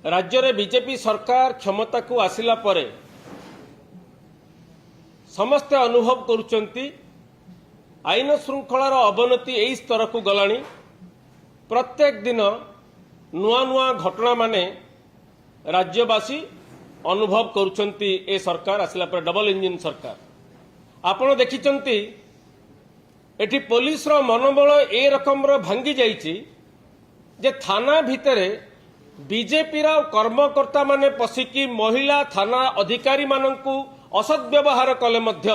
राज्य में बीजेपी सरकार क्षमता को आसिला परे समस्ते अनुभव करुचंती आईन श्रृंखलार अवनति यही स्तर को गलानी। प्रत्येक दिन नुआ नुआ घटना माने राज्यवासी अनुभव करुचंती ए सरकार आसिला पर डबल इंजिन सरकार। आपण देखिचंती एठी पुलिस रो मनोबल ए रकम रो भांगी जाइची जे थाना भितरे बीजेपी रा कर्मकर्ता माने पसिकी महिला थाना अधिकारी माननकु असद व्यवहार कले मध्य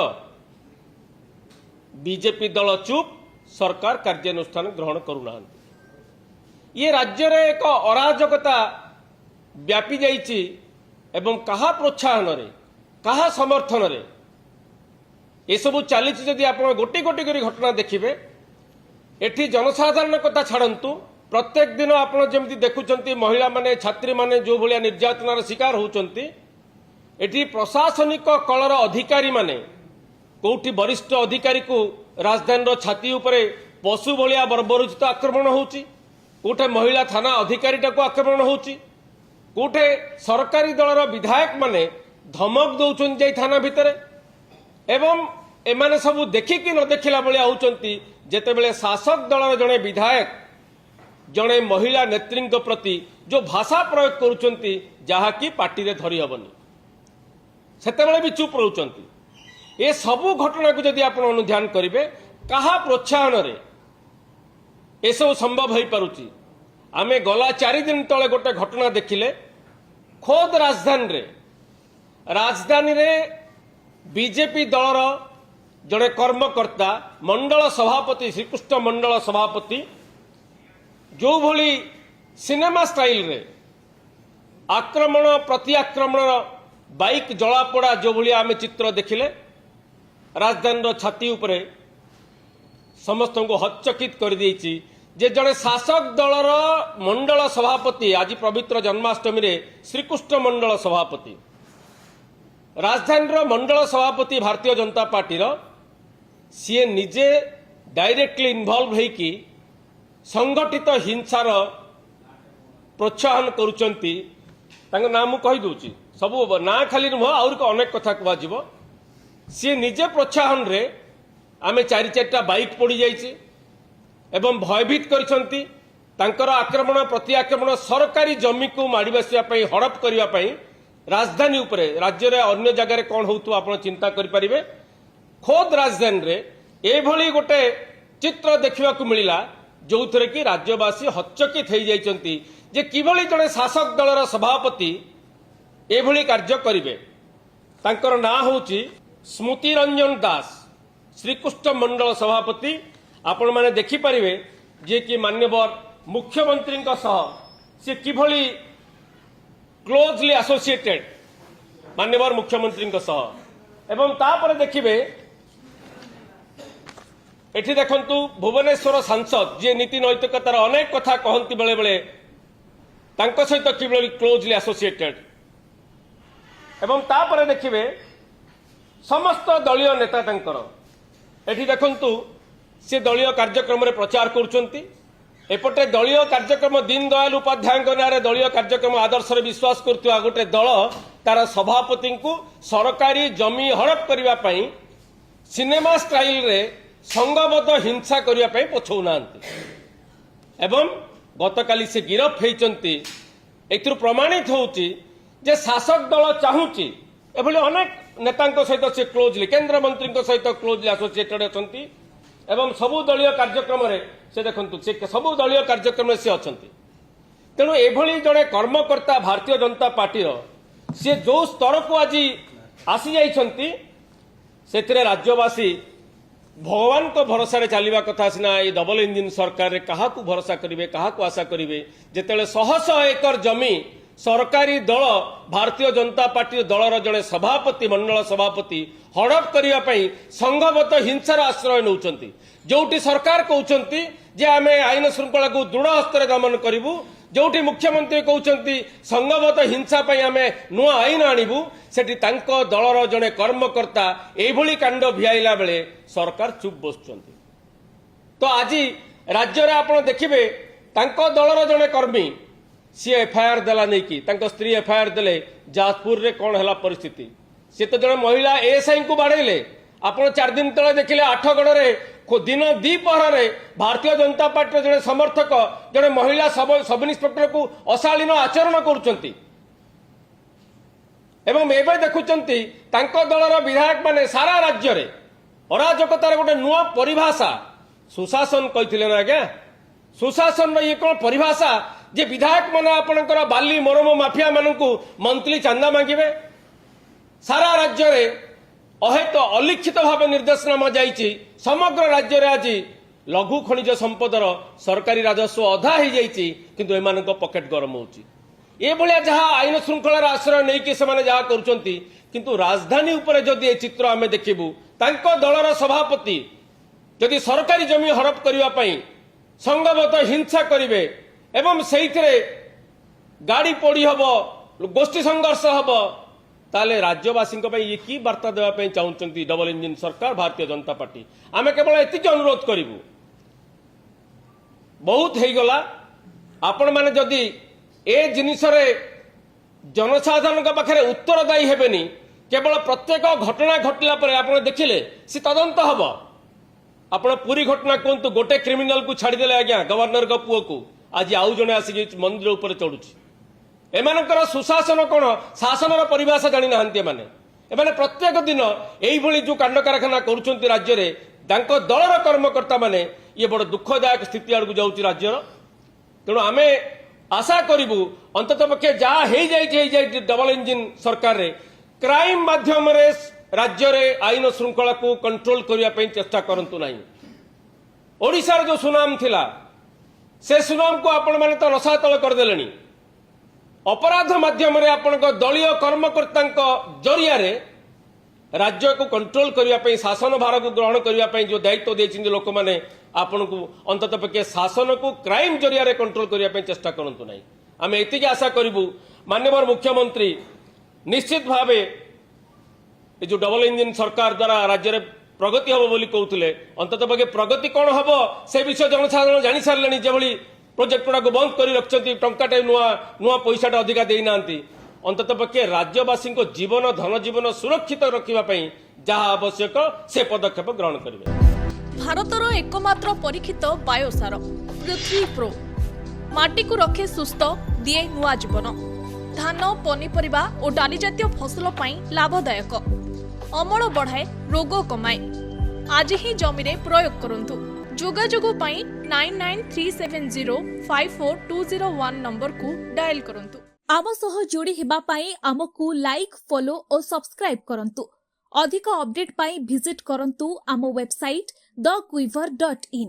बीजेपी दल चुप, सरकार कार्यानुष्ठान ग्रहण करुना। ये राज्य रे एक अराजकता व्यापी जाइची एवं कहा प्रोत्साहन रे कहा समर्थन रे ये सब चली। जदि आप गोटी गोटी करी घटना देखिए एठी जनसाधारण कथा छाड़ू, प्रत्येक दिन आपड़ जमी देखुं महिला माने छात्री माने जो भाया निर्यातनार शिकार होती। एठी प्रशासनिक कलर अधिकारी माने कोठी वरिष्ठ अधिकारी को राजधानी छाती उपरे पशु भाया बर्बरोचित आक्रमण होची, कोठे महिला थाना अधिकारीटा को आक्रमण होची, कोठे सरकारी दलर विधायक माने धमक दौरान जाई थाना भितरे एवं एमाने सबू देखिकी न देखिला भाया होचंती। जेतेबेले शासक दलर जड़े विधायक जड़े महिला नेत्री प्रति जो भाषा प्रयोग करुचंती जहाँकि पार्टी रे धरी हबनी सेतेबेले भी चुप रहउचंती। ये सबू घटना को जदि आपण अनुध्यान करिवे कहा प्रोत्साहन रे ए सब संभव हो पारुची। आमे गला 4 दिन तले गोटे घटना देखिले खोद राजधानी रे बीजेपी दलर जड़े कर्मकर्ता मंडल सभापति श्रीकृष्ण मंडल सभापति जो भली सिनेमा स्टाइल रे आक्रमण प्रति आक्रमण बाइक जलापोड़ा जो भली आमे चित्र देखिले राजधानी छाती उपरे समस्त को हचकित कर देछि। जे जड़े शासक दलर मंडल सभापति आज पवित्र जन्माष्टमी रे श्रीकृष्ण मंडल सभापति राजधानी मंडल सभापति भारतीय जनता पार्टी सी निजे डायरेक्टली इन्वॉल्व होइकी संगठित हिंसार प्रोत्साहन करुचंती। तांको नाम कहि दूची सब ना खाली नुह आउर अनेक कथा कहजिवो। सी निजे प्रोत्साहन रे आमे 4-4टा बाइक पड़ी जाइछि एवं भयभीत करिसंती। तांकर आक्रमण प्रति आक्रमण सरकारी जमी को माड़ी बसिया पई हड़प करिया पई राजधानी उपरे राज्य रे अन्य जगह कौन होतु आपण चिंता करि परिबे। खोद राजधानी रे एभली गोटे चित्र देखा मिला जो थे कि राज्यवासी हचकित हो जाइछंती जे किभली जड़े शासक दलर सभापति एभली कार्य करिवे। तांकर ना होची स्मृति रंजन दास श्रीकृष्ण मंडल सभापति। आपण माने देखि परिवे जे कि मान्यवर मुख्यमंत्री से किभली क्लोजली एसोसिएटेड मान्यवर मुख्यमंत्री एवं तापर देखिए एठी देखंतु भुवनेश्वर सांसद जे नीति नैतिकतार अनेक कथा कहती बेले बेले तांको सहित किभली क्लोजली एसोसिएटेड एवं तापर देखिए समस्त दलीय नेता तांकर एठी देखंतु से दलीय कार्यक्रम रे प्रचार करुचंती। एपटे दलीय कार्यक्रम दीन दयाल उपाध्याय नारे दलीय कार्यक्रम आदर्श रे विश्वास करथुवा गोटे दल तार सभापति को सरकारी जमी हड़प करबा पई सिनेमा स्टाइल रे संगबद्ध हिंसा करबा पई पछौनांती एवं गतकाली से गिरफ होइचंती। एथुर प्रमाणित होउची जे शासक दल चाहूची एभली अनेक नेतांको सहित से क्लोजली केंद्र मंत्री सहित क्लोजली एसोसिएटेड अछंती एवं सबु दलीय कार्यक्रम रे से देखंतु से सबु दलीय कार्यक्रम से अछंती। तेणु एभली जड़े कर्मकर्ता भारतीय जनता पार्टी से जो स्तर को आज आसी जाइछंती सेथिरे राज्यवासी भगवान को भरोसा चलवा कथा सीना ये डबल इंजिन सरकार रे कहा को भरोसा करिवे कहा को आशा करिवे जेतेले 100 एकर जमी सरकारी दल भारतीय जनता पार्टी दलर जड़े सभापति मंडल सभापति हड़प करने संघबद्ध हिंसार आश्रय नौकरी जोटी सरकार कहते जे आम आईन श्रृंखला को दृढ़ हस्तर दमन करूँ जोटी मुख्यमंत्री कहते संघबद्ध हिंसा आम नुआ आईन आणबू से दलर जड़े कर्मकर्ता यही कांड भिआईला बेले सरकार चुप बस। तो आज राज्य आप देखिए दलर जड़े कर्मी सी एफआईआर देला नहीं कि तांको स्त्री एफआईआर देले जाजपुर रे कौन हला परिस्थिति से तो जन महिला एएसआई को बाड़ेले आपण 4 दिन तले देखिले आठगड़ रे दिन द्विपहर रे भारतीय जनता पार्टी जड़े समर्थक जड़े महिला सब इन्स्पेक्टर को अशालीन आचरण करुचंती एवं एबे देखुचंती तांको दलर विधायक माने सारा राज्य रे अराजकतार गोटे नुआ परिभाषा सुशासन कहिथिले ना आज्ञा सुशासन ये कौन परिभाषा जे विधायक माने आपणकर बाली मोरम माफिया मानकू मंथली चंदा मांगिबे सारा राज्य रे अहेत अलिखित भाव निर्देशनामा जाइछि समग्र राज्य रे आज लघु खनिज संपदर सरकारी राजस्व अधा हो जाइछि किंतु एमानक पॉकेट गरम होछि ए भलिया जहा आईन श्रृंखलार आश्रय नै कि सेमाने जहा करूचंती किंतु राजधानी उपरे जदि ए चित्र आमे देखिबु तांको दलर सभापति जदि सरकारी जमी हड़प करबा पई संगबत हिंसा करिवे एवं सेइथिरे गाड़ी पोड़ी हबो गोष्ठी संघर्ष हबो ताले राज्यवासी ये की वार्ता देवाई चाहते डबल इंजिन सरकार भारतीय जनता पार्टी आमे केवल एति अनुरोध करूँ बहुत हो गला आपण मैंने जदि ए जिनिस जनसाधारण पाखे उत्तरदायी हेबेनी केवल प्रत्येक घटना घटला पर आप देखिले सी तदंत हम आपण पूरी घटना कहतु गोटे क्रिमिनाल को छाड़देले आज्ञा गवर्नर पुओ को आज आउ जड़े आसिक मंदिर उपर चढ़ुची एमानकर सुशासन कौन शासन परिभाषा जानी नाहांती एमाने प्रत्येक दिन यही जो कांड कारखाना करुछंती राज्य रे तांको दलर कर्मकर्ता माने ये बड़ दुखदायक स्थिति आड़ जाऊँगी राज्यर तेणु आमे आशा करूँ अंतत पक्षे जहाँ हो डबल इंजिन सरकार रे क्राइम माध्यम रे राज्य रे आईन श्रृंखला को कंट्रोल करने चेष्टा करंतु नहीं ओडिशार जो सुनाम थिला से सुनाम को आपण माने तो रसातल करदेलेनी अपराध माध्यम रे आपण दलीय कर्मकर्ता जरिया रे राज्य को कंट्रोल करने शासन भार को ग्रहण करने जो दायित्व देते लोक मैंने आपण को अंतत पक्षे शासन को क्राइम जरिया रे कंट्रोल करने चेष्टा करंतु नहीं आम एति आशा करूँ माननीय मुख्यमंत्री निश्चित भाव जो डबल इंजिन सरकार द्वारा राज्य में प्रगति हम बोली कहते अंतत पक्षे प्रगति कौन हम से विषय जनसाधारण जानी सारे जो प्रोजेक्ट गुड़ा बंद कर रखिंट टाटे नुआ नुआ पैसा अधिका देना अंतत पक्षे राज्यवासी जीवन धन जीवन सुरक्षित रखापी जहाँ आवश्यक से पदक्षेप ग्रहण करेंगे। भारतर एकमात्र परीक्षित बायोसार पृथ्वी प्रो माटी को रखे सुस्थ दिए नुआ जीवन धान पनीपरिबा और डाली जातीय फसल लाभदायक अमल बढ़ाए रोग कमाए आज ही जमी रे प्रयोग करंतु जोगाजोगो पाई 9937054201 नंबर को डायल करंतु आम सह जोड़ी हेबा पाई आमको लाइक फॉलो और सब्सक्राइब करंतु अधिक अपडेट पाई विजिट करंतु आम वेबसाइट thequiver.in